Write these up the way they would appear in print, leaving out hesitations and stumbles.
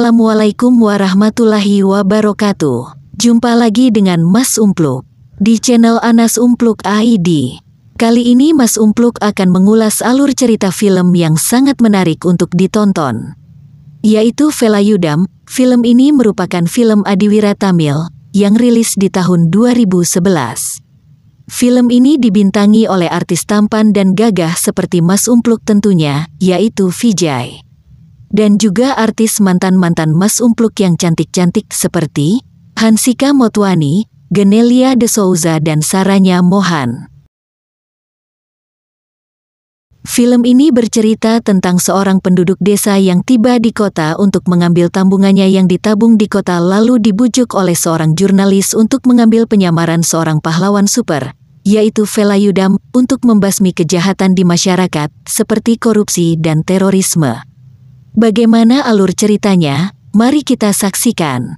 Assalamualaikum warahmatullahi wabarakatuh. Jumpa lagi dengan Mas Umpluk di channel Anas Umpluk ID. Kali ini Mas Umpluk akan mengulas alur cerita film yang sangat menarik untuk ditonton, yaitu Velayudam. Film ini merupakan film Adiwira Tamil yang rilis di tahun 2011. Film ini dibintangi oleh artis tampan dan gagah seperti Mas Umpluk tentunya, yaitu Vijay. Dan juga artis mantan-mantan Mas Umpluk yang cantik-cantik seperti Hansika Motwani, Genelia De Souza dan Saranya Mohan. Film ini bercerita tentang seorang penduduk desa yang tiba di kota untuk mengambil tambungannya yang ditabung di kota, lalu dibujuk oleh seorang jurnalis untuk mengambil penyamaran seorang pahlawan super, yaitu Velayudam, untuk membasmi kejahatan di masyarakat seperti korupsi dan terorisme. Bagaimana alur ceritanya? Mari kita saksikan.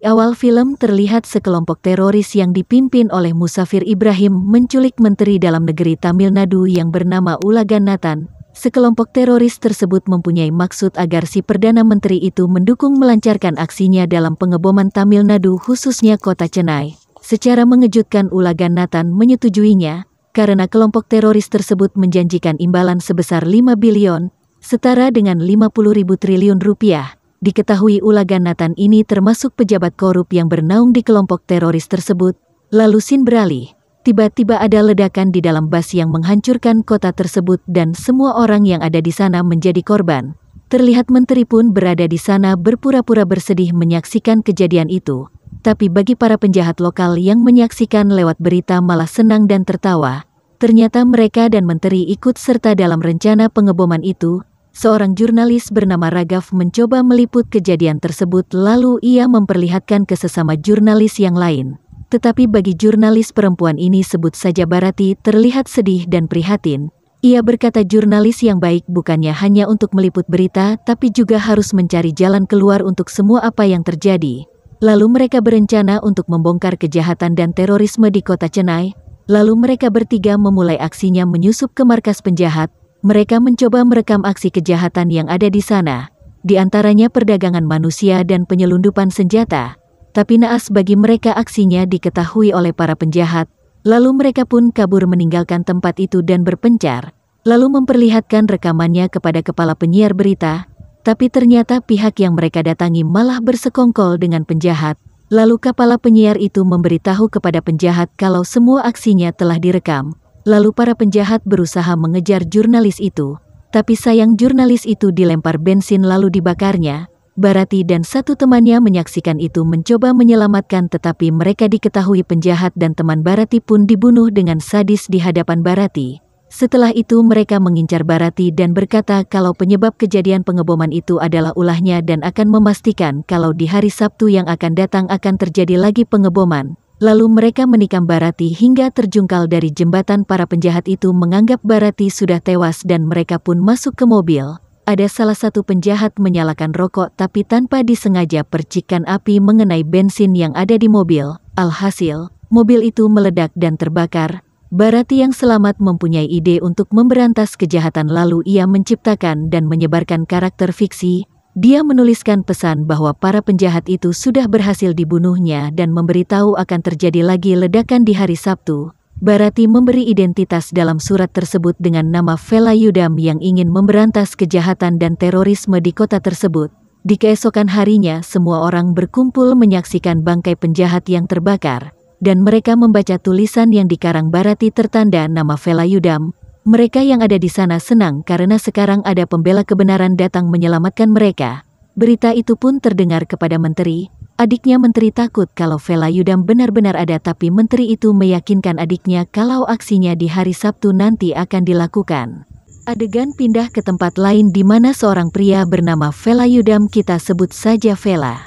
Awal film terlihat sekelompok teroris yang dipimpin oleh Musafir Ibrahim menculik Menteri Dalam Negeri Tamil Nadu yang bernama Ulagan Nathan. Sekelompok teroris tersebut mempunyai maksud agar si Perdana Menteri itu mendukung melancarkan aksinya dalam pengeboman Tamil Nadu, khususnya kota Chennai. Secara mengejutkan Ulagan Nathan menyetujuinya, karena kelompok teroris tersebut menjanjikan imbalan sebesar 5 bilion, setara dengan 50.000 triliun rupiah. Diketahui Ulagan Nathan ini termasuk pejabat korup yang bernaung di kelompok teroris tersebut. Lalu scene beralih. Tiba-tiba ada ledakan di dalam bus yang menghancurkan kota tersebut dan semua orang yang ada di sana menjadi korban. Terlihat menteri pun berada di sana berpura-pura bersedih menyaksikan kejadian itu. Tapi bagi para penjahat lokal yang menyaksikan lewat berita malah senang dan tertawa. Ternyata mereka dan menteri ikut serta dalam rencana pengeboman itu. Seorang jurnalis bernama Raghav mencoba meliput kejadian tersebut, lalu ia memperlihatkan ke sesama jurnalis yang lain. Tetapi bagi jurnalis perempuan ini, sebut saja Bharati, terlihat sedih dan prihatin. Ia berkata jurnalis yang baik bukannya hanya untuk meliput berita, tapi juga harus mencari jalan keluar untuk semua apa yang terjadi. Lalu mereka berencana untuk membongkar kejahatan dan terorisme di kota Chennai. Lalu mereka bertiga memulai aksinya menyusup ke markas penjahat. Mereka mencoba merekam aksi kejahatan yang ada di sana, di antaranya perdagangan manusia dan penyelundupan senjata. Tapi naas bagi mereka, aksinya diketahui oleh para penjahat. Lalu mereka pun kabur meninggalkan tempat itu dan berpencar, lalu memperlihatkan rekamannya kepada kepala penyiar berita. Tapi ternyata pihak yang mereka datangi malah bersekongkol dengan penjahat. Lalu kepala penyiar itu memberitahu kepada penjahat kalau semua aksinya telah direkam. Lalu para penjahat berusaha mengejar jurnalis itu, tapi sayang jurnalis itu dilempar bensin lalu dibakarnya. Bharati dan satu temannya menyaksikan itu mencoba menyelamatkan, tetapi mereka diketahui penjahat dan teman Bharati pun dibunuh dengan sadis di hadapan Bharati. Setelah itu mereka mengincar Bharati dan berkata kalau penyebab kejadian pengeboman itu adalah ulahnya dan akan memastikan kalau di hari Sabtu yang akan datang akan terjadi lagi pengeboman. Lalu mereka menikam Bharati hingga terjungkal dari jembatan. Para penjahat itu menganggap Bharati sudah tewas dan mereka pun masuk ke mobil. Ada salah satu penjahat menyalakan rokok, tapi tanpa disengaja percikan api mengenai bensin yang ada di mobil. Alhasil, mobil itu meledak dan terbakar. Bharati yang selamat mempunyai ide untuk memberantas kejahatan, lalu ia menciptakan dan menyebarkan karakter fiksi. Dia menuliskan pesan bahwa para penjahat itu sudah berhasil dibunuhnya dan memberitahu akan terjadi lagi ledakan di hari Sabtu. Bharati memberi identitas dalam surat tersebut dengan nama Velayudam yang ingin memberantas kejahatan dan terorisme di kota tersebut. Di keesokan harinya, semua orang berkumpul menyaksikan bangkai penjahat yang terbakar, dan mereka membaca tulisan yang dikarang Bharati tertanda nama Velayudam. Mereka yang ada di sana senang karena sekarang ada pembela kebenaran datang menyelamatkan mereka. Berita itu pun terdengar kepada menteri. Adiknya menteri takut kalau Velayudam benar-benar ada, tapi menteri itu meyakinkan adiknya kalau aksinya di hari Sabtu nanti akan dilakukan. Adegan pindah ke tempat lain di mana seorang pria bernama Velayudam, kita sebut saja Vela.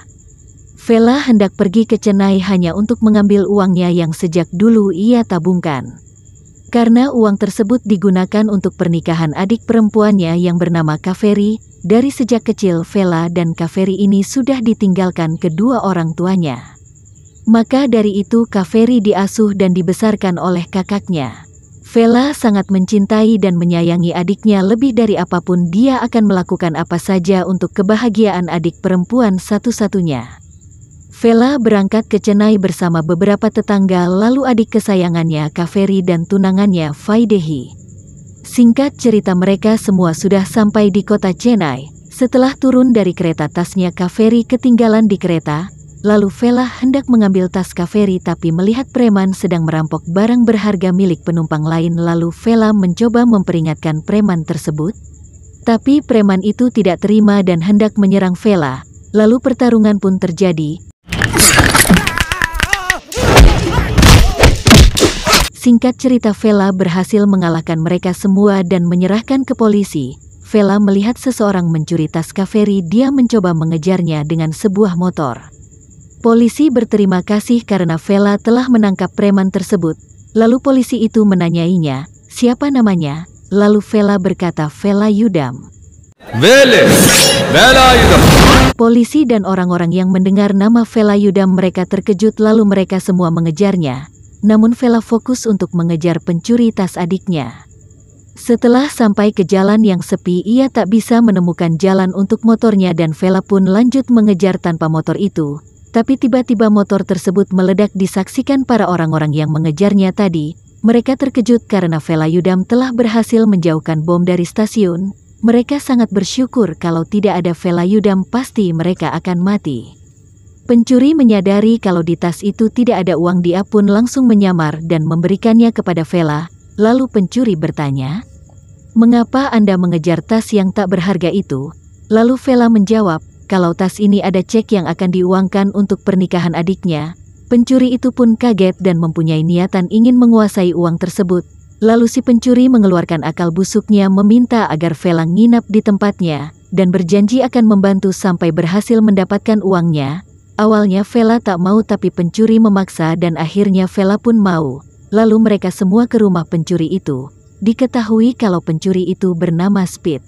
Vela hendak pergi ke Chennai hanya untuk mengambil uangnya yang sejak dulu ia tabungkan. Karena uang tersebut digunakan untuk pernikahan adik perempuannya yang bernama Kaveri. Dari sejak kecil Vela dan Kaveri ini sudah ditinggalkan kedua orang tuanya. Maka dari itu Kaveri diasuh dan dibesarkan oleh kakaknya. Vela sangat mencintai dan menyayangi adiknya lebih dari apapun. Dia akan melakukan apa saja untuk kebahagiaan adik perempuan satu-satunya. Vela berangkat ke Chennai bersama beberapa tetangga, lalu adik kesayangannya Kaveri dan tunangannya Vaidehi. Singkat cerita, mereka semua sudah sampai di kota Chennai. Setelah turun dari kereta, tasnya Kaveri ketinggalan di kereta. Lalu Vela hendak mengambil tas Kaveri, tapi melihat preman sedang merampok barang berharga milik penumpang lain. Lalu Vela mencoba memperingatkan preman tersebut. Tapi preman itu tidak terima dan hendak menyerang Vela. Lalu pertarungan pun terjadi. Singkat cerita, Vela berhasil mengalahkan mereka semua dan menyerahkan ke polisi. Vela melihat seseorang mencuri tas Kaveri. Dia mencoba mengejarnya dengan sebuah motor. Polisi berterima kasih karena Vela telah menangkap preman tersebut. Lalu polisi itu menanyainya, siapa namanya? Lalu Vela berkata, Vela Yudam. Vela Yudam. Polisi dan orang-orang yang mendengar nama Vela Yudam mereka terkejut, lalu mereka semua mengejarnya. Namun Vela fokus untuk mengejar pencuri tas adiknya. Setelah sampai ke jalan yang sepi, ia tak bisa menemukan jalan untuk motornya dan Vela pun lanjut mengejar tanpa motor itu. Tapi tiba-tiba motor tersebut meledak. Disaksikan para orang-orang yang mengejarnya tadi. Mereka terkejut karena Vela Yudam telah berhasil menjauhkan bom dari stasiun. Mereka sangat bersyukur, kalau tidak ada Vela Yudam pasti mereka akan mati. Pencuri menyadari kalau di tas itu tidak ada uang. Dia pun langsung menyamar dan memberikannya kepada Vela. Lalu pencuri bertanya, "Mengapa Anda mengejar tas yang tak berharga itu?" Lalu Vela menjawab, kalau tas ini ada cek yang akan diuangkan untuk pernikahan adiknya. Pencuri itu pun kaget dan mempunyai niatan ingin menguasai uang tersebut. Lalu si pencuri mengeluarkan akal busuknya, meminta agar Vela nginap di tempatnya dan berjanji akan membantu sampai berhasil mendapatkan uangnya. Awalnya Vela tak mau, tapi pencuri memaksa dan akhirnya Vela pun mau. Lalu mereka semua ke rumah pencuri itu. Diketahui kalau pencuri itu bernama Speed.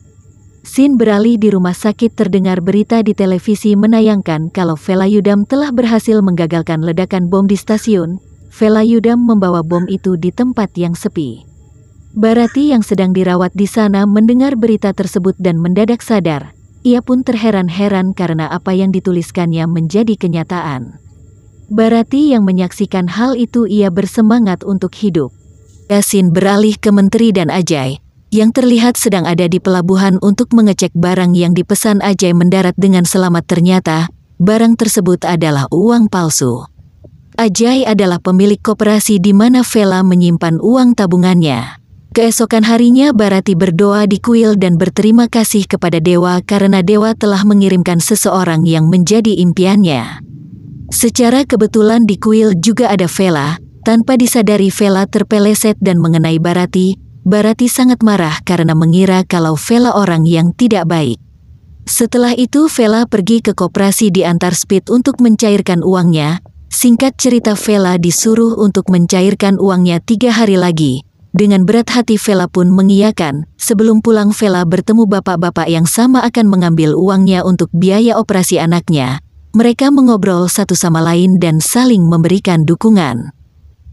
Scene beralih di rumah sakit. Terdengar berita di televisi menayangkan kalau Vela Yudam telah berhasil menggagalkan ledakan bom di stasiun. Vela Yudam membawa bom itu di tempat yang sepi. Bharati yang sedang dirawat di sana mendengar berita tersebut dan mendadak sadar. Ia pun terheran-heran karena apa yang dituliskannya menjadi kenyataan. Bharati yang menyaksikan hal itu, ia bersemangat untuk hidup. Scene beralih ke Menteri dan Ajay, yang terlihat sedang ada di pelabuhan untuk mengecek barang yang dipesan. Ajay mendarat dengan selamat. Ternyata, barang tersebut adalah uang palsu. Ajay adalah pemilik koperasi di mana Vela menyimpan uang tabungannya. Keesokan harinya Bharati berdoa di kuil dan berterima kasih kepada Dewa karena Dewa telah mengirimkan seseorang yang menjadi impiannya. Secara kebetulan di kuil juga ada Vela. Tanpa disadari Vela terpeleset dan mengenai Bharati. Bharati sangat marah karena mengira kalau Vela orang yang tidak baik. Setelah itu Vela pergi ke koperasi diantar Speed untuk mencairkan uangnya. Singkat cerita, Vela disuruh untuk mencairkan uangnya 3 hari lagi. Dengan berat hati Vela pun mengiyakan. Sebelum pulang Vela bertemu bapak-bapak yang sama akan mengambil uangnya untuk biaya operasi anaknya. Mereka mengobrol satu sama lain dan saling memberikan dukungan.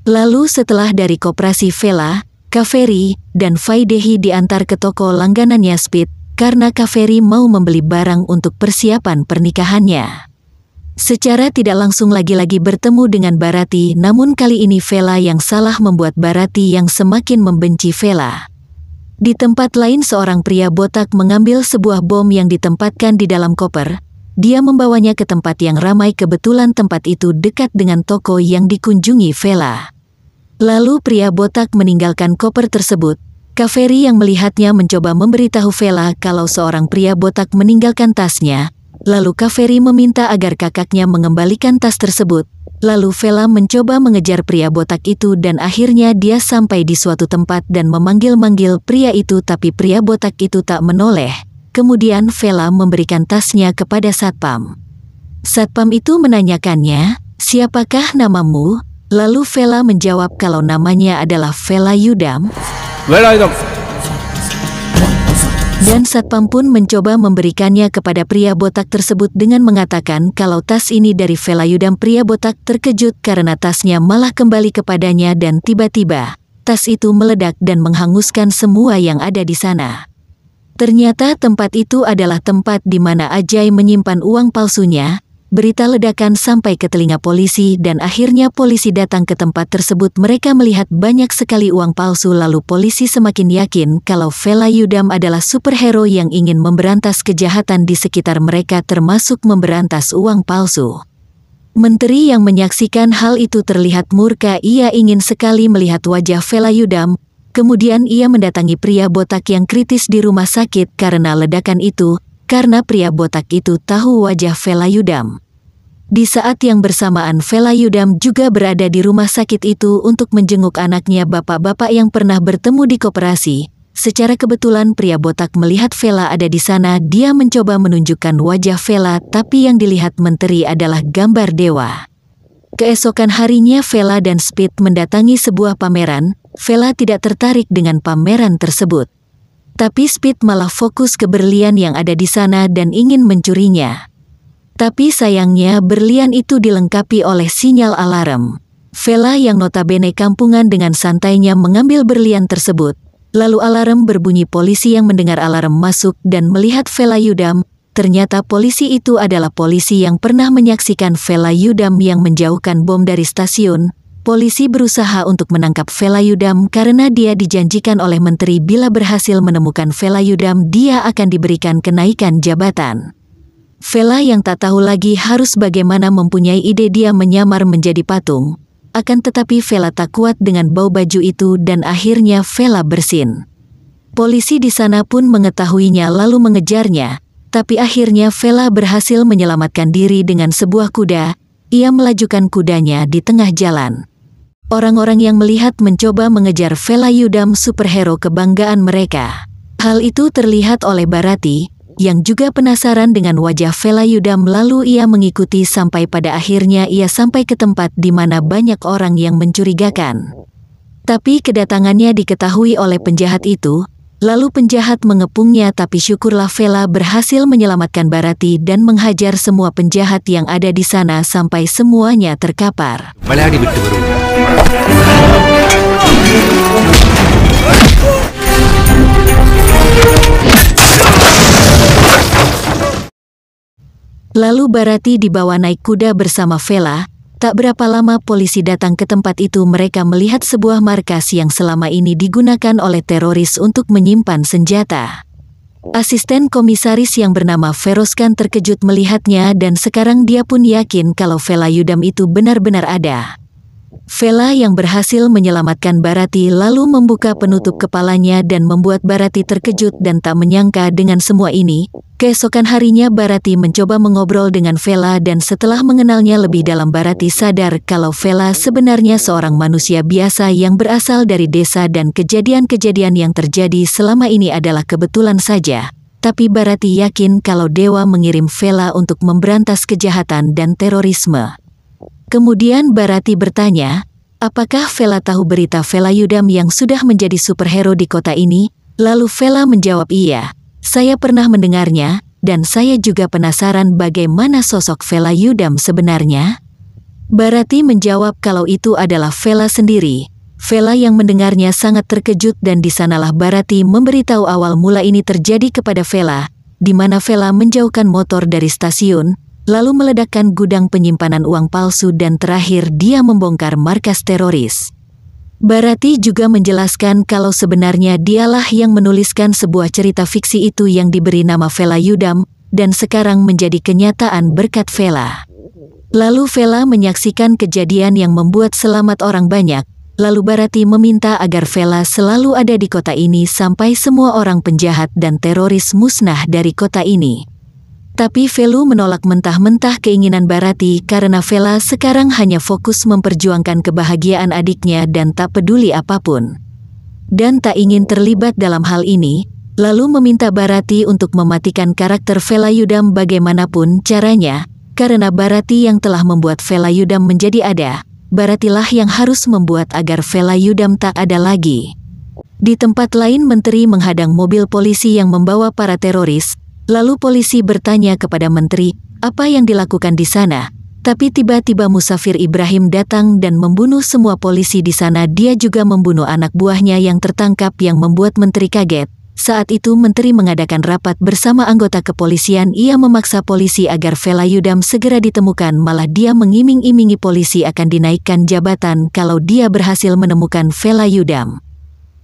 Lalu setelah dari koperasi, Vela, Kaveri, dan Vaidehi diantar ke toko langganannya Speed karena Kaveri mau membeli barang untuk persiapan pernikahannya. Secara tidak langsung lagi-lagi bertemu dengan Bharati, namun kali ini Vela yang salah membuat Bharati yang semakin membenci Vela. Di tempat lain seorang pria botak mengambil sebuah bom yang ditempatkan di dalam koper. Dia membawanya ke tempat yang ramai, kebetulan tempat itu dekat dengan toko yang dikunjungi Vela. Lalu pria botak meninggalkan koper tersebut. Kaveri yang melihatnya mencoba memberitahu Vela kalau seorang pria botak meninggalkan tasnya. Lalu Kaveri meminta agar kakaknya mengembalikan tas tersebut. Lalu Vela mencoba mengejar pria botak itu dan akhirnya dia sampai di suatu tempat dan memanggil-manggil pria itu, tapi pria botak itu tak menoleh. Kemudian Vela memberikan tasnya kepada satpam. Satpam itu menanyakannya, "Siapakah namamu?" Lalu Vela menjawab kalau namanya adalah Velayudam. Dan satpam pun mencoba memberikannya kepada pria botak tersebut dengan mengatakan kalau tas ini dari Velayudam. Pria botak terkejut karena tasnya malah kembali kepadanya dan tiba-tiba tas itu meledak dan menghanguskan semua yang ada di sana. Ternyata tempat itu adalah tempat di mana Ajay menyimpan uang palsunya. Berita ledakan sampai ke telinga polisi dan akhirnya polisi datang ke tempat tersebut. Mereka melihat banyak sekali uang palsu, lalu polisi semakin yakin kalau Velayudam adalah superhero yang ingin memberantas kejahatan di sekitar mereka, termasuk memberantas uang palsu. Menteri yang menyaksikan hal itu terlihat murka. Ia ingin sekali melihat wajah Velayudam. Kemudian ia mendatangi pria botak yang kritis di rumah sakit karena ledakan itu, karena pria botak itu tahu wajah Velayudam. Di saat yang bersamaan Velayudam juga berada di rumah sakit itu untuk menjenguk anaknya, bapak-bapak yang pernah bertemu di koperasi. Secara kebetulan pria botak melihat Vela ada di sana. Dia mencoba menunjukkan wajah Vela, tapi yang dilihat menteri adalah gambar dewa. Keesokan harinya Vela dan Speed mendatangi sebuah pameran. Vela tidak tertarik dengan pameran tersebut. Tapi Speed malah fokus ke berlian yang ada di sana dan ingin mencurinya. Tapi sayangnya berlian itu dilengkapi oleh sinyal alarm. Vela yang notabene kampungan dengan santainya mengambil berlian tersebut. Lalu alarm berbunyi. Polisi yang mendengar alarm masuk dan melihat Velayudam. Ternyata polisi itu adalah polisi yang pernah menyaksikan Velayudam yang menjauhkan bom dari stasiun. Polisi berusaha untuk menangkap Velayudam karena dia dijanjikan oleh menteri bila berhasil menemukan Velayudam dia akan diberikan kenaikan jabatan. Vela yang tak tahu lagi harus bagaimana mempunyai ide dia menyamar menjadi patung. Akan tetapi Vela tak kuat dengan bau baju itu dan akhirnya Vela bersin. Polisi di sana pun mengetahuinya lalu mengejarnya. Tapi akhirnya Vela berhasil menyelamatkan diri dengan sebuah kuda. Ia melajukan kudanya di tengah jalan. Orang-orang yang melihat mencoba mengejar Velayudam, superhero kebanggaan mereka. Hal itu terlihat oleh Bharati, yang juga penasaran dengan wajah Velayudam, lalu ia mengikuti sampai pada akhirnya ia sampai ke tempat di mana banyak orang yang mencurigakan. Tapi kedatangannya diketahui oleh penjahat itu, lalu penjahat mengepungnya, tapi syukurlah Vela berhasil menyelamatkan Bharati dan menghajar semua penjahat yang ada di sana sampai semuanya terkapar. Lalu Bharati dibawa naik kuda bersama Vela. Tak berapa lama polisi datang ke tempat itu. Mereka melihat sebuah markas yang selama ini digunakan oleh teroris untuk menyimpan senjata. Asisten komisaris yang bernama Feroskan terkejut melihatnya dan sekarang dia pun yakin kalau Velayudam itu benar-benar ada. Vela yang berhasil menyelamatkan Bharati lalu membuka penutup kepalanya dan membuat Bharati terkejut dan tak menyangka dengan semua ini. Keesokan harinya Bharati mencoba mengobrol dengan Vela dan setelah mengenalnya lebih dalam Bharati sadar kalau Vela sebenarnya seorang manusia biasa yang berasal dari desa dan kejadian-kejadian yang terjadi selama ini adalah kebetulan saja. Tapi Bharati yakin kalau dewa mengirim Vela untuk memberantas kejahatan dan terorisme. Kemudian Bharati bertanya, apakah Vela tahu berita Velayudam yang sudah menjadi superhero di kota ini? Lalu Vela menjawab iya, saya pernah mendengarnya, dan saya juga penasaran bagaimana sosok Velayudam sebenarnya. Bharati menjawab kalau itu adalah Vela sendiri. Vela yang mendengarnya sangat terkejut dan di sanalah Bharati memberitahu awal mula ini terjadi kepada Vela, di mana Vela menjauhkan motor dari stasiun, lalu meledakkan gudang penyimpanan uang palsu dan terakhir dia membongkar markas teroris. Bharati juga menjelaskan kalau sebenarnya dialah yang menuliskan sebuah cerita fiksi itu yang diberi nama Velayudam dan sekarang menjadi kenyataan berkat Vela. Lalu Vela menyaksikan kejadian yang membuat selamat orang banyak, lalu Bharati meminta agar Vela selalu ada di kota ini sampai semua orang penjahat dan teroris musnah dari kota ini. Tapi Velu menolak mentah-mentah keinginan Bharati karena Vela sekarang hanya fokus memperjuangkan kebahagiaan adiknya dan tak peduli apapun. Dan tak ingin terlibat dalam hal ini, lalu meminta Bharati untuk mematikan karakter Velayudam bagaimanapun caranya, karena Bharati yang telah membuat Velayudam menjadi ada. Baratilah yang harus membuat agar Velayudam tak ada lagi. Di tempat lain Menteri menghadang mobil polisi yang membawa para teroris, lalu polisi bertanya kepada Menteri, apa yang dilakukan di sana? Tapi tiba-tiba Musafir Ibrahim datang dan membunuh semua polisi di sana. Dia juga membunuh anak buahnya yang tertangkap yang membuat Menteri kaget. Saat itu Menteri mengadakan rapat bersama anggota kepolisian. Ia memaksa polisi agar Velayudam segera ditemukan, malah dia mengiming-imingi polisi akan dinaikkan jabatan kalau dia berhasil menemukan Velayudam.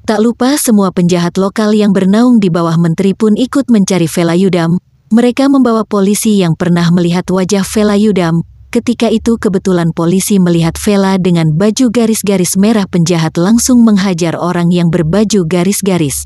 Tak lupa semua penjahat lokal yang bernaung di bawah Menteri pun ikut mencari Velayudam. Mereka membawa polisi yang pernah melihat wajah Velayudam. Ketika itu kebetulan polisi melihat Vela dengan baju garis-garis merah. Penjahat langsung menghajar orang yang berbaju garis-garis.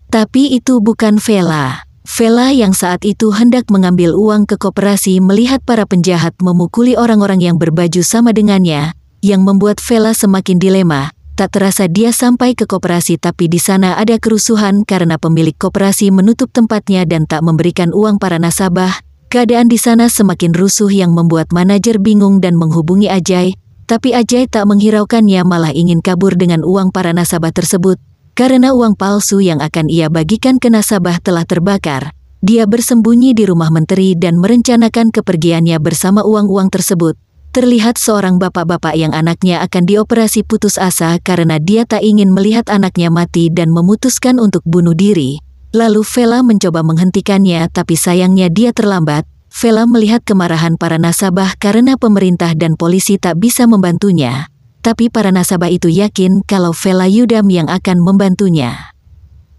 Tapi itu bukan Vela. Vela yang saat itu hendak mengambil uang ke koperasi melihat para penjahat memukuli orang-orang yang berbaju sama dengannya, yang membuat Vela semakin dilema. Tak terasa dia sampai ke koperasi, tapi di sana ada kerusuhan karena pemilik koperasi menutup tempatnya dan tak memberikan uang para nasabah. Keadaan di sana semakin rusuh yang membuat manajer bingung dan menghubungi Ajay, tapi Ajay tak menghiraukannya, malah ingin kabur dengan uang para nasabah tersebut. Karena uang palsu yang akan ia bagikan ke nasabah telah terbakar, dia bersembunyi di rumah Menteri dan merencanakan kepergiannya bersama uang-uang tersebut. Terlihat seorang bapak-bapak yang anaknya akan dioperasi putus asa karena dia tak ingin melihat anaknya mati dan memutuskan untuk bunuh diri. Lalu Vela mencoba menghentikannya, tapi sayangnya dia terlambat. Vela melihat kemarahan para nasabah karena pemerintah dan polisi tak bisa membantunya. Tapi para nasabah itu yakin kalau Velayudam yang akan membantunya.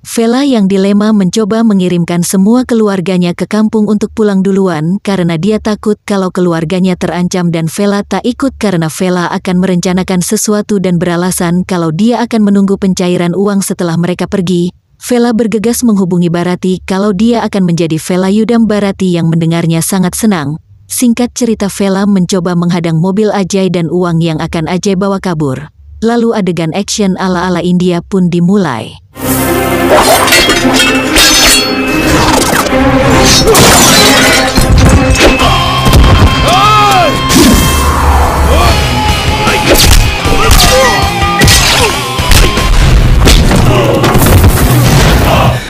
Vela yang dilema mencoba mengirimkan semua keluarganya ke kampung untuk pulang duluan karena dia takut kalau keluarganya terancam, dan Vela tak ikut karena Vela akan merencanakan sesuatu dan beralasan kalau dia akan menunggu pencairan uang setelah mereka pergi. Vela bergegas menghubungi Barati kalau dia akan menjadi Velayudam. Barati yang mendengarnya sangat senang. Singkat cerita, Vela mencoba menghadang mobil Ajay dan uang yang akan Ajay bawa kabur. Lalu adegan action ala-ala India pun dimulai.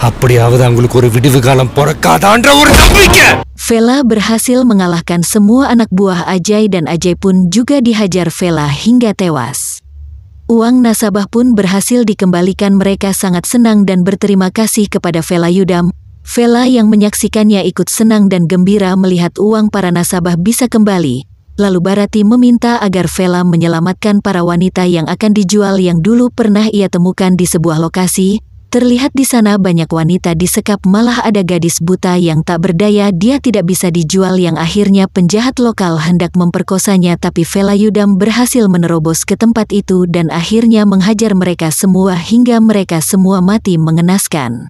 அப்படியாவது அவங்களுக்கு ஒரு விடிவு காலம் பிறக்காதான்ற ஒரு நம்பிக்கை. Vela berhasil mengalahkan semua anak buah Ajay dan Ajay pun juga dihajar Vela hingga tewas. Uang nasabah pun berhasil dikembalikan. Mereka sangat senang dan berterima kasih kepada Velayudam. Vela yang menyaksikannya ikut senang dan gembira melihat uang para nasabah bisa kembali. Lalu Barati meminta agar Vela menyelamatkan para wanita yang akan dijual yang dulu pernah ia temukan di sebuah lokasi. Terlihat di sana banyak wanita disekap, malah ada gadis buta yang tak berdaya, dia tidak bisa dijual yang akhirnya penjahat lokal hendak memperkosanya, tapi Velayudam berhasil menerobos ke tempat itu dan akhirnya menghajar mereka semua hingga mereka semua mati mengenaskan.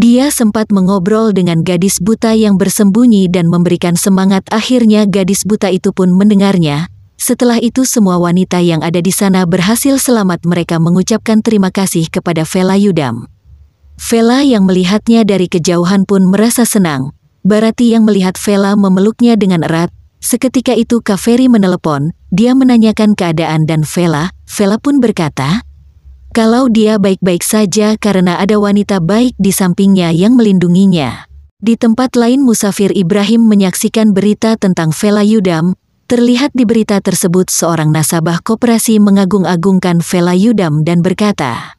Dia sempat mengobrol dengan gadis buta yang bersembunyi dan memberikan semangat. Akhirnya gadis buta itu pun mendengarnya. Setelah itu semua wanita yang ada di sana berhasil selamat. Mereka mengucapkan terima kasih kepada Velayudam. Vela yang melihatnya dari kejauhan pun merasa senang. Barati yang melihat Vela memeluknya dengan erat. Seketika itu Kaveri menelepon. Dia menanyakan keadaan dan Vela pun berkata kalau dia baik-baik saja karena ada wanita baik di sampingnya yang melindunginya. Di tempat lain Musafir Ibrahim menyaksikan berita tentang Velayudam. Terlihat di berita tersebut seorang nasabah koperasi mengagung-agungkan Velayudam dan berkata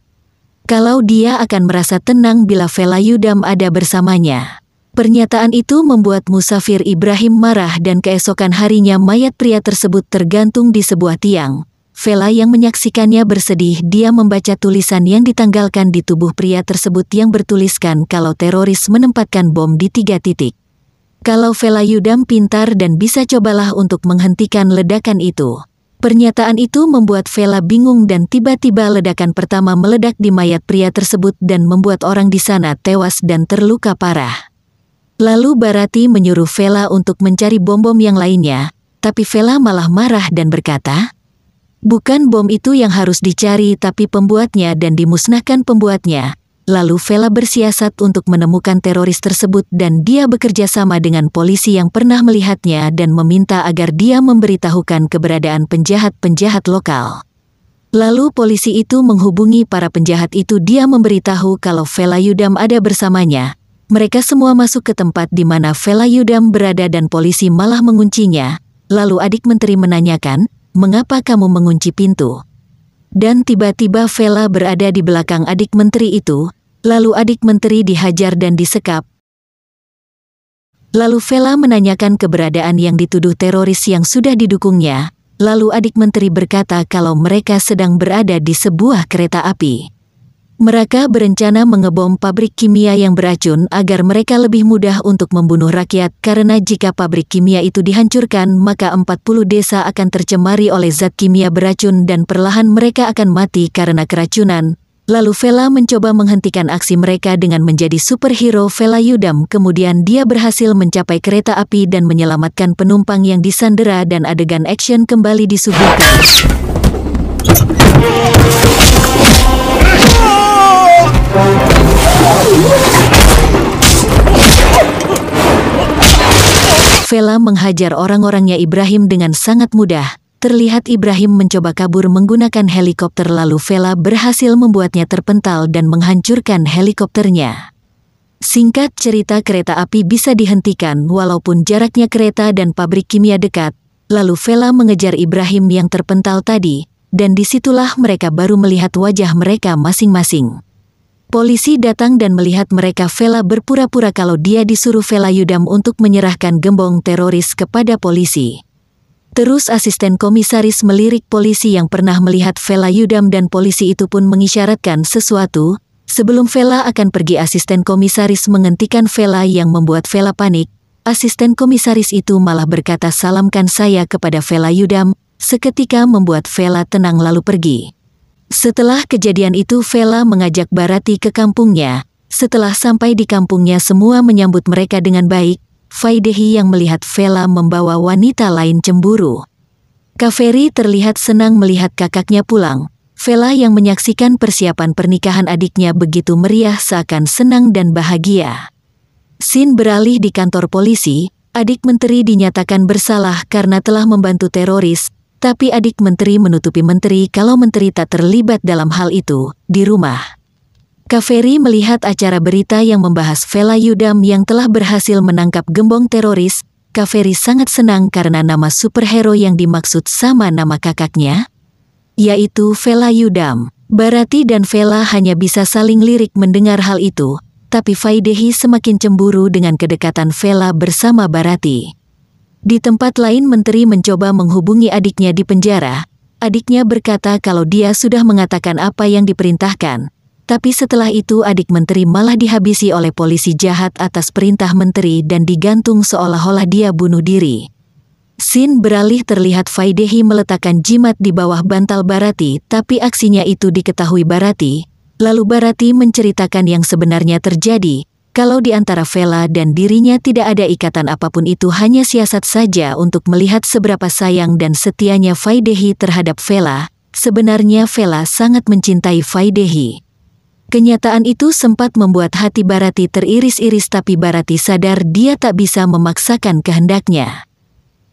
kalau dia akan merasa tenang bila Velayudam ada bersamanya. Pernyataan itu membuat Musafir Ibrahim marah dan keesokan harinya mayat pria tersebut tergantung di sebuah tiang. Vela yang menyaksikannya bersedih. Dia membaca tulisan yang ditanggalkan di tubuh pria tersebut yang bertuliskan kalau teroris menempatkan bom di 3 titik. Kalau Velayudam pintar dan bisa, cobalah untuk menghentikan ledakan itu. Pernyataan itu membuat Vela bingung dan tiba-tiba ledakan pertama meledak di mayat pria tersebut dan membuat orang di sana tewas dan terluka parah. Lalu Barati menyuruh Vela untuk mencari bom-bom yang lainnya, tapi Vela malah marah dan berkata, "Bukan bom itu yang harus dicari tapi pembuatnya dan dimusnahkan pembuatnya." Lalu Vela bersiasat untuk menemukan teroris tersebut dan dia bekerja sama dengan polisi yang pernah melihatnya dan meminta agar dia memberitahukan keberadaan penjahat-penjahat lokal. Lalu polisi itu menghubungi para penjahat itu, dia memberitahu kalau Velayudam ada bersamanya. Mereka semua masuk ke tempat di mana Velayudam berada dan polisi malah menguncinya. Lalu adik menteri menanyakan, "Mengapa kamu mengunci pintu?" Dan tiba-tiba Vela berada di belakang adik menteri itu, lalu adik menteri dihajar dan disekap. Lalu Vela menanyakan keberadaan yang dituduh teroris yang sudah didukungnya, lalu adik menteri berkata kalau mereka sedang berada di sebuah kereta api. Mereka berencana mengebom pabrik kimia yang beracun agar mereka lebih mudah untuk membunuh rakyat, karena jika pabrik kimia itu dihancurkan maka 40 desa akan tercemari oleh zat kimia beracun dan perlahan mereka akan mati karena keracunan. Lalu Vela mencoba menghentikan aksi mereka dengan menjadi superhero Velayudam. Kemudian dia berhasil mencapai kereta api dan menyelamatkan penumpang yang disandera dan adegan action kembali disuguhkan. Vela menghajar orang-orangnya Ibrahim dengan sangat mudah. Terlihat Ibrahim mencoba kabur menggunakan helikopter, lalu Vela berhasil membuatnya terpental dan menghancurkan helikopternya. Singkat cerita, kereta api bisa dihentikan walaupun jaraknya kereta dan pabrik kimia dekat. Lalu Vela mengejar Ibrahim yang terpental tadi, dan disitulah mereka baru melihat wajah mereka masing-masing. Polisi datang dan melihat mereka. Vela berpura-pura kalau dia disuruh Velayudam untuk menyerahkan gembong teroris kepada polisi. Terus asisten komisaris melirik polisi yang pernah melihat Velayudam dan polisi itu pun mengisyaratkan sesuatu. Sebelum Vela akan pergi, asisten komisaris menghentikan Vela yang membuat Vela panik. Asisten komisaris itu malah berkata, "Salamkan saya kepada Velayudam." Seketika membuat Vela tenang lalu pergi. Setelah kejadian itu Vela mengajak Barati ke kampungnya. Setelah sampai di kampungnya semua menyambut mereka dengan baik. Faidehi yang melihat Vela membawa wanita lain cemburu. Kaveri terlihat senang melihat kakaknya pulang. Vela yang menyaksikan persiapan pernikahan adiknya begitu meriah seakan senang dan bahagia. Scene beralih di kantor polisi. Adik menteri dinyatakan bersalah karena telah membantu teroris. Tapi adik menteri menutupi menteri kalau menteri tak terlibat dalam hal itu. Di rumah, Kaveri melihat acara berita yang membahas Velayudam yang telah berhasil menangkap gembong teroris. Kaveri sangat senang karena nama superhero yang dimaksud sama nama kakaknya, yaitu Velayudam. Barati dan Vela hanya bisa saling lirik mendengar hal itu, tapi Faidehi semakin cemburu dengan kedekatan Vela bersama Barati. Di tempat lain, menteri mencoba menghubungi adiknya di penjara. Adiknya berkata kalau dia sudah mengatakan apa yang diperintahkan. Tapi setelah itu adik menteri malah dihabisi oleh polisi jahat atas perintah menteri dan digantung seolah-olah dia bunuh diri. Scene beralih, terlihat Faidehi meletakkan jimat di bawah bantal Barati, tapi aksinya itu diketahui Barati. Lalu Barati menceritakan yang sebenarnya terjadi, kalau di antara Vela dan dirinya tidak ada ikatan apapun, itu hanya siasat saja untuk melihat seberapa sayang dan setianya Faidehi terhadap Vela. Sebenarnya Vela sangat mencintai Faidehi. Kenyataan itu sempat membuat hati Barati teriris-iris, tapi Barati sadar dia tak bisa memaksakan kehendaknya.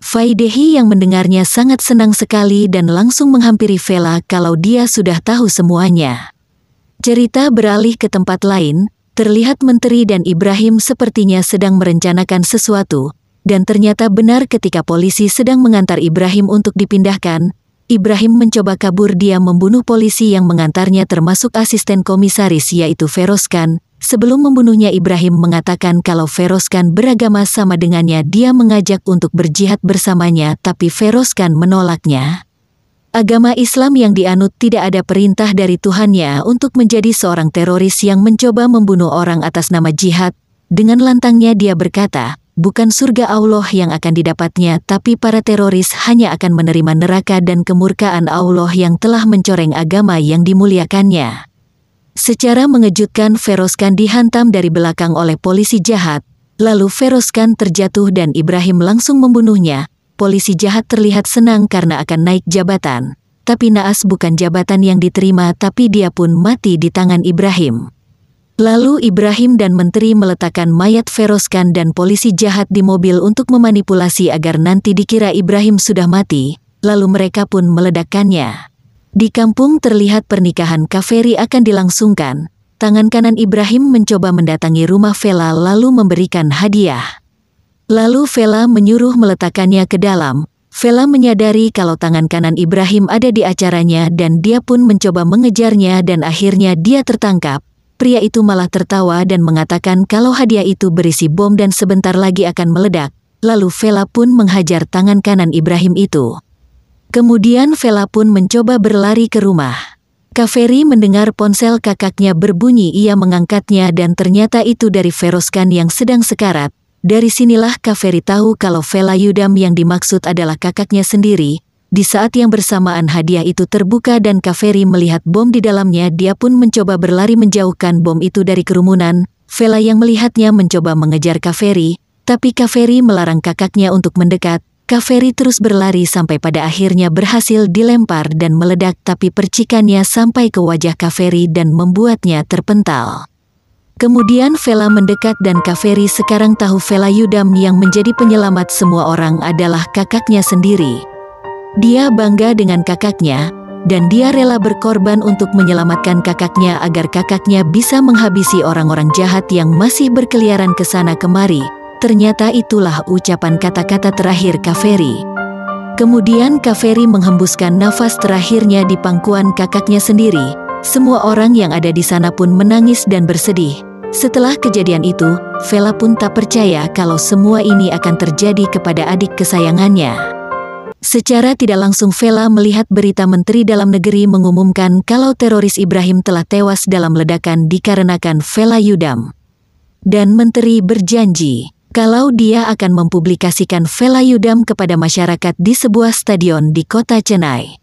Faidehi yang mendengarnya sangat senang sekali dan langsung menghampiri Vela kalau dia sudah tahu semuanya. Cerita beralih ke tempat lain, terlihat menteri dan Ibrahim sepertinya sedang merencanakan sesuatu, dan ternyata benar ketika polisi sedang mengantar Ibrahim untuk dipindahkan. Ibrahim mencoba kabur, dia membunuh polisi yang mengantarnya termasuk asisten komisaris yaitu Ferozkan. Sebelum membunuhnya Ibrahim mengatakan kalau Ferozkan beragama sama dengannya, dia mengajak untuk berjihad bersamanya tapi Ferozkan menolaknya. Agama Islam yang dianut tidak ada perintah dari Tuhannya untuk menjadi seorang teroris yang mencoba membunuh orang atas nama jihad. Dengan lantangnya dia berkata, bukan surga Allah yang akan didapatnya, tapi para teroris hanya akan menerima neraka dan kemurkaan Allah yang telah mencoreng agama yang dimuliakannya. Secara mengejutkan Ferozkan dihantam dari belakang oleh polisi jahat. Lalu Ferozkan terjatuh dan Ibrahim langsung membunuhnya. Polisi jahat terlihat senang karena akan naik jabatan. Tapi naas bukan jabatan yang diterima, tapi dia pun mati di tangan Ibrahim. Lalu Ibrahim dan menteri meletakkan mayat Ferozkan dan polisi jahat di mobil untuk memanipulasi agar nanti dikira Ibrahim sudah mati. Lalu mereka pun meledakkannya. Di kampung terlihat pernikahan Kaferi akan dilangsungkan. Tangan kanan Ibrahim mencoba mendatangi rumah Vela lalu memberikan hadiah. Lalu Vela menyuruh meletakkannya ke dalam. Vela menyadari kalau tangan kanan Ibrahim ada di acaranya dan dia pun mencoba mengejarnya dan akhirnya dia tertangkap. Pria itu malah tertawa dan mengatakan kalau hadiah itu berisi bom dan sebentar lagi akan meledak. Lalu Vela pun menghajar tangan kanan Ibrahim itu. Kemudian Vela pun mencoba berlari ke rumah. Kaferi mendengar ponsel kakaknya berbunyi, ia mengangkatnya dan ternyata itu dari Ferozkan yang sedang sekarat. Dari sinilah Kaferi tahu kalau Velayudam yang dimaksud adalah kakaknya sendiri. Di saat yang bersamaan hadiah itu terbuka dan Kaferi melihat bom di dalamnya, dia pun mencoba berlari menjauhkan bom itu dari kerumunan. Vela yang melihatnya mencoba mengejar Kaferi, tapi Kaferi melarang kakaknya untuk mendekat. Kaferi terus berlari sampai pada akhirnya berhasil dilempar dan meledak, tapi percikannya sampai ke wajah Kaferi dan membuatnya terpental. Kemudian Vela mendekat dan Kaferi sekarang tahu Velayudam yang menjadi penyelamat semua orang adalah kakaknya sendiri. Dia bangga dengan kakaknya, dan dia rela berkorban untuk menyelamatkan kakaknya agar kakaknya bisa menghabisi orang-orang jahat yang masih berkeliaran ke sana kemari. Ternyata itulah ucapan kata-kata terakhir Kaferi. Kemudian Kaferi menghembuskan nafas terakhirnya di pangkuan kakaknya sendiri. Semua orang yang ada di sana pun menangis dan bersedih. Setelah kejadian itu, Vela pun tak percaya kalau semua ini akan terjadi kepada adik kesayangannya. Secara tidak langsung Vela melihat berita Menteri Dalam Negeri mengumumkan kalau teroris Ibrahim telah tewas dalam ledakan dikarenakan Velayudam. Dan Menteri berjanji kalau dia akan mempublikasikan Velayudam kepada masyarakat di sebuah stadion di kota Chennai.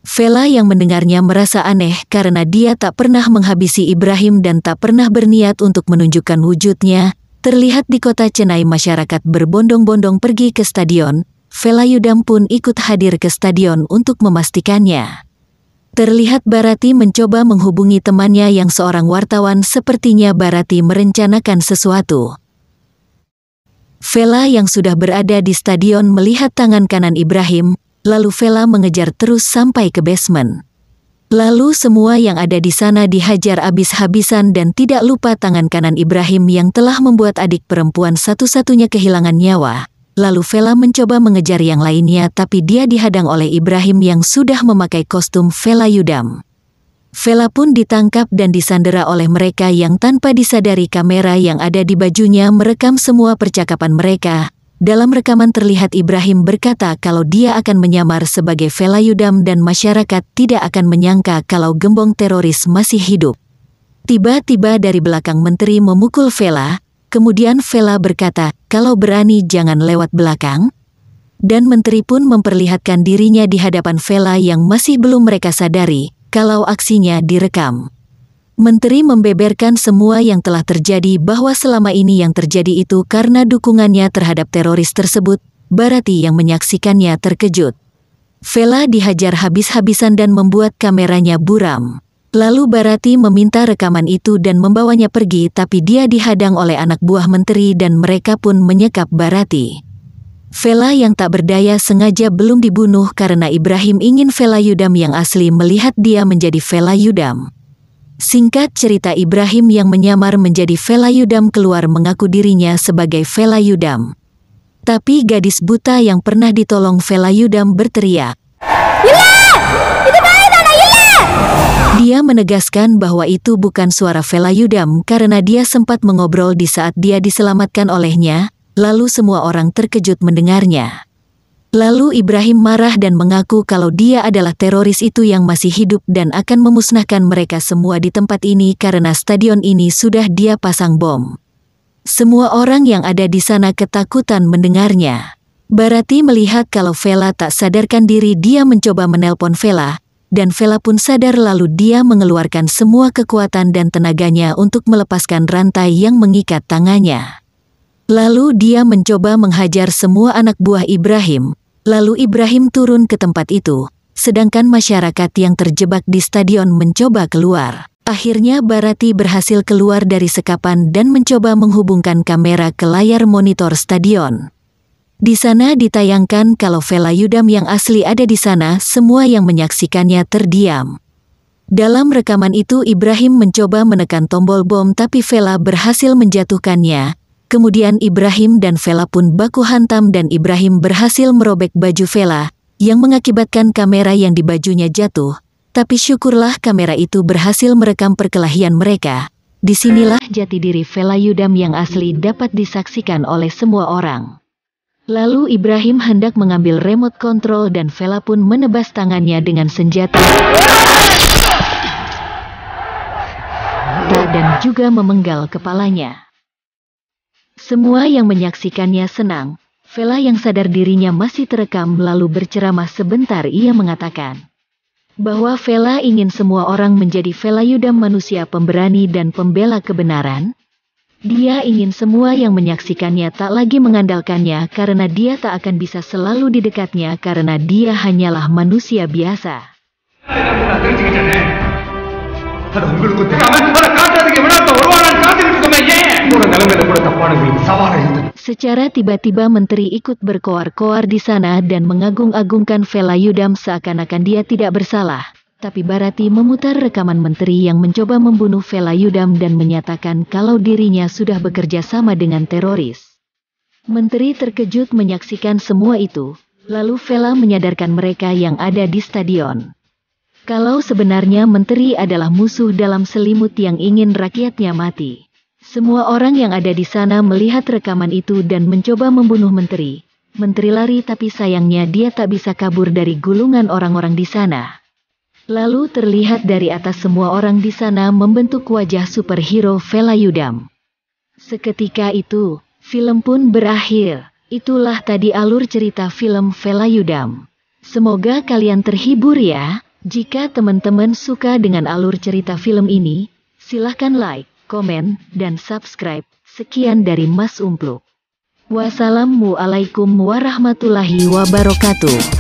Vela yang mendengarnya merasa aneh karena dia tak pernah menghabisi Ibrahim dan tak pernah berniat untuk menunjukkan wujudnya. Terlihat di kota Chennai masyarakat berbondong-bondong pergi ke stadion. Velayudam pun ikut hadir ke stadion untuk memastikannya. Terlihat Barati mencoba menghubungi temannya yang seorang wartawan, sepertinya Barati merencanakan sesuatu. Vela yang sudah berada di stadion melihat tangan kanan Ibrahim, lalu Vela mengejar terus sampai ke basement. Lalu semua yang ada di sana dihajar habis-habisan dan tidak lupa tangan kanan Ibrahim yang telah membuat adik perempuan satu-satunya kehilangan nyawa. Lalu Vela mencoba mengejar yang lainnya tapi dia dihadang oleh Ibrahim yang sudah memakai kostum Velayudam. Vela pun ditangkap dan disandera oleh mereka yang tanpa disadari kamera yang ada di bajunya merekam semua percakapan mereka. Dalam rekaman terlihat Ibrahim berkata kalau dia akan menyamar sebagai Velayudam dan masyarakat tidak akan menyangka kalau gembong teroris masih hidup. Tiba-tiba dari belakang menteri memukul Vela, kemudian Vela berkata, kalau berani jangan lewat belakang. Dan menteri pun memperlihatkan dirinya di hadapan Vela yang masih belum mereka sadari kalau aksinya direkam. Menteri membeberkan semua yang telah terjadi bahwa selama ini yang terjadi itu karena dukungannya terhadap teroris tersebut. Barati yang menyaksikannya terkejut. Vela dihajar habis-habisan dan membuat kameranya buram. Lalu Barati meminta rekaman itu dan membawanya pergi, tapi dia dihadang oleh anak buah menteri dan mereka pun menyekap Barati. Vela yang tak berdaya sengaja belum dibunuh karena Ibrahim ingin Velayudam yang asli melihat dia menjadi Velayudam. Singkat cerita, Ibrahim yang menyamar menjadi Velayudam keluar mengaku dirinya sebagai Velayudam. Tapi gadis buta yang pernah ditolong Velayudam berteriak, "Yule! Itu balik anak Yule!" Dia menegaskan bahwa itu bukan suara Velayudam karena dia sempat mengobrol di saat dia diselamatkan olehnya. Lalu semua orang terkejut mendengarnya. Lalu Ibrahim marah dan mengaku kalau dia adalah teroris itu yang masih hidup dan akan memusnahkan mereka semua di tempat ini karena stadion ini sudah dia pasang bom. Semua orang yang ada di sana ketakutan mendengarnya. Barati melihat kalau Vela tak sadarkan diri, dia mencoba menelpon Vela, dan Vela pun sadar lalu dia mengeluarkan semua kekuatan dan tenaganya untuk melepaskan rantai yang mengikat tangannya. Lalu dia mencoba menghajar semua anak buah Ibrahim. Lalu Ibrahim turun ke tempat itu, sedangkan masyarakat yang terjebak di stadion mencoba keluar. Akhirnya Barati berhasil keluar dari sekapan dan mencoba menghubungkan kamera ke layar monitor stadion. Di sana ditayangkan kalau Velayudam yang asli ada di sana, semua yang menyaksikannya terdiam. Dalam rekaman itu Ibrahim mencoba menekan tombol bom tapi Vela berhasil menjatuhkannya. Kemudian Ibrahim dan Vela pun baku hantam dan Ibrahim berhasil merobek baju Vela, yang mengakibatkan kamera yang di bajunya jatuh. Tapi syukurlah kamera itu berhasil merekam perkelahian mereka. Disinilah jati diri Velayudam yang asli dapat disaksikan oleh semua orang. Lalu Ibrahim hendak mengambil remote control dan Vela pun menebas tangannya dengan senjata dan juga memenggal kepalanya. Semua yang menyaksikannya senang. Vela yang sadar dirinya masih terekam lalu berceramah sebentar. Ia mengatakan bahwa Vela ingin semua orang menjadi Velayudam, manusia pemberani dan pembela kebenaran. Dia ingin semua yang menyaksikannya tak lagi mengandalkannya karena dia tak akan bisa selalu di dekatnya karena dia hanyalah manusia biasa. Secara tiba-tiba menteri ikut berkoar-koar di sana dan mengagung-agungkan Velayudam seakan-akan dia tidak bersalah. Tapi Barati memutar rekaman menteri yang mencoba membunuh Velayudam dan menyatakan kalau dirinya sudah bekerja sama dengan teroris. Menteri terkejut menyaksikan semua itu, lalu Vela menyadarkan mereka yang ada di stadion kalau sebenarnya menteri adalah musuh dalam selimut yang ingin rakyatnya mati. Semua orang yang ada di sana melihat rekaman itu dan mencoba membunuh menteri. Menteri lari tapi sayangnya dia tak bisa kabur dari gulungan orang-orang di sana. Lalu terlihat dari atas semua orang di sana membentuk wajah superhero Velayudam. Seketika itu, film pun berakhir. Itulah tadi alur cerita film Velayudam. Semoga kalian terhibur ya. Jika teman-teman suka dengan alur cerita film ini, silahkan like, komen, dan subscribe. Sekian dari Mas Umpluk. Wassalamualaikum warahmatullahi wabarakatuh.